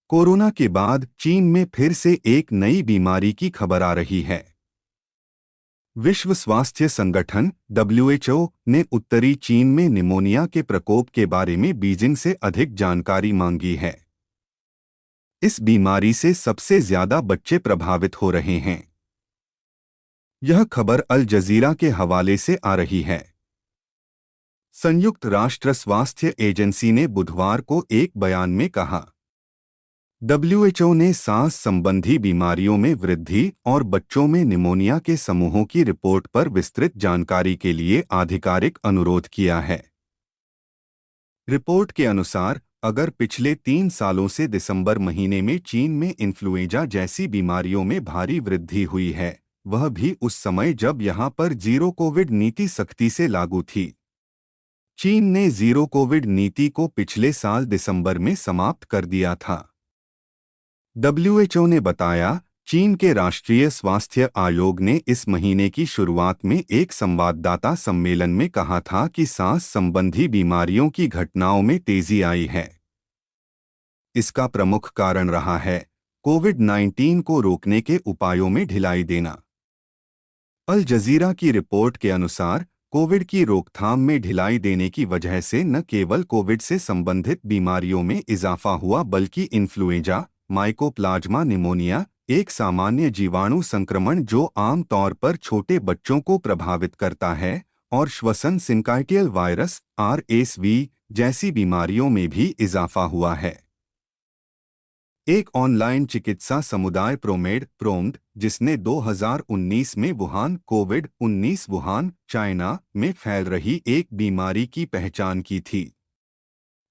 Corona के बाद चीन में फिर से एक नई बीमारी की खबर आ रही है। विश्व स्वास्थ्य संगठन (WHO) ने उत्तरी चीन में निमोनिया के प्रकोप के बारे में बीजिंग से अधिक जानकारी मांगी है। इस बीमारी से सबसे ज्यादा बच्चे प्रभावित हो रहे हैं। यह खबर अल जजीरा के हवाले से आ रही है। संयुक्त राष्ट्र स्वास्थ्य एजेंसी ने बुधवार को एक बयान में कहा, WHO ने सांस संबंधी बीमारियों में वृद्धि और बच्चों में निमोनिया के समूहों की रिपोर्ट पर विस्तृत जानकारी के लिए आधिकारिक अनुरोध किया है। रिपोर्ट के अनुसार, अगर पिछले 3 सालों से दिसंबर महीने में चीन में इन्फ्लुएंजा जैसी बीमारियों में भारी वृद्धि हुई है, वह भी उस समय जब यहां पर जीरो कोविड नीति सख्ती से लागू थी। चीन ने जीरो कोविड नीति को पिछले साल दिसंबर में समाप्त कर दिया था। WHO ने बताया, चीन के राष्ट्रीय स्वास्थ्य आयोग ने इस महीने की शुरुआत में एक संवाददाता सम्मेलन में कहा था कि सांस संबंधी बीमारियों की घटनाओं में तेजी आई है। इसका प्रमुख कारण रहा है कोविड-19 को रोकने के उपायों में ढिलाई देना। अल जजीरा की रिपोर्ट के अनुसार, कोविड की रोकथाम में ढिलाई देने की वजह से न केवल कोविड से संबंधित बीमारियों में इजाफा हुआ बल्कि इन्फ्लुएंजा, माइकोप्लाज्मा निमोनिया, एक सामान्य जीवाणु संक्रमण जो आम तौर पर छोटे बच्चों को प्रभावित करता है, और श्वसन सिंकाइटियल वायरस (RSV) जैसी बीमारियों में भी इजाफा हुआ है। एक ऑनलाइन चिकित्सा समुदाय प्रोमेड, जिसने 2019 में वुहान कोविड-19 वुहान, चाइना में फैल रही एक बीमारी की पहचान की थी।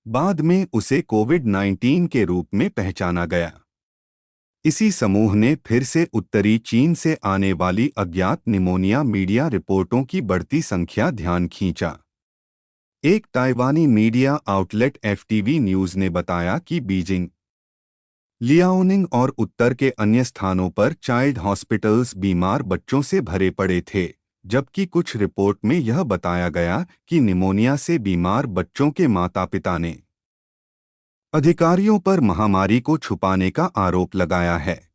बाद में उसे कोविड-19 के रूप में पहचाना गया। इसी समूह ने फिर से उत्तरी चीन से आने वाली अज्ञात निमोनिया मीडिया रिपोर्टों की बढ़ती संख्या ध्यान खींचा। एक ताइवानी मीडिया आउटलेट FTV न्यूज़ ने बताया कि बीजिंग, लियाओनिंग और उत्तर के अन्य स्थानों पर चाइल्ड हॉस्पिटल्स बीमार बच्चों से भरे पड़े थे, जबकि कुछ रिपोर्ट में यह बताया गया कि निमोनिया से बीमार बच्चों के माता-पिता ने अधिकारियों पर महामारी को छुपाने का आरोप लगाया है।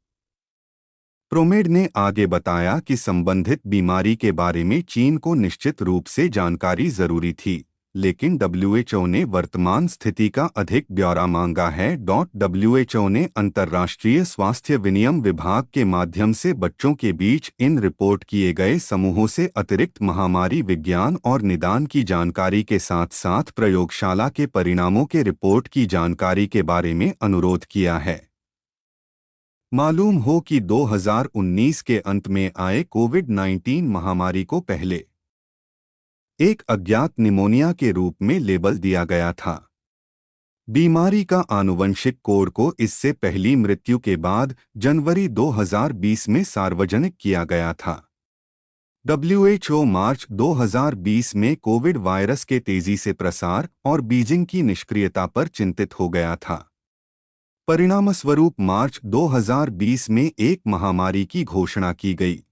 प्रोमेड ने आगे बताया कि संबंधित बीमारी के बारे में चीन को निश्चित रूप से जानकारी जरूरी थी, लेकिन WHO ने वर्तमान स्थिति का अधिक ब्यौरा मांगा है। WHO ने अंतर्राष्ट्रीय स्वास्थ्य विनियम विभाग के माध्यम से बच्चों के बीच इन रिपोर्ट किए गए समूहों से अतिरिक्त महामारी विज्ञान और निदान की जानकारी के साथ साथ प्रयोगशाला के परिणामों के रिपोर्ट की जानकारी के बारे में अनुरोध किया है। मालूम हो कि 2019 के अंत में आए कोविड-19 महामारी को पहले एक अज्ञात निमोनिया के रूप में लेबल दिया गया था। बीमारी का आनुवंशिक कोड को इससे पहली मृत्यु के बाद जनवरी 2020 में सार्वजनिक किया गया था। WHO मार्च 2020 में कोविड वायरस के तेजी से प्रसार और बीजिंग की निष्क्रियता पर चिंतित हो गया था। परिणामस्वरूप मार्च 2020 में एक महामारी की घोषणा की गई।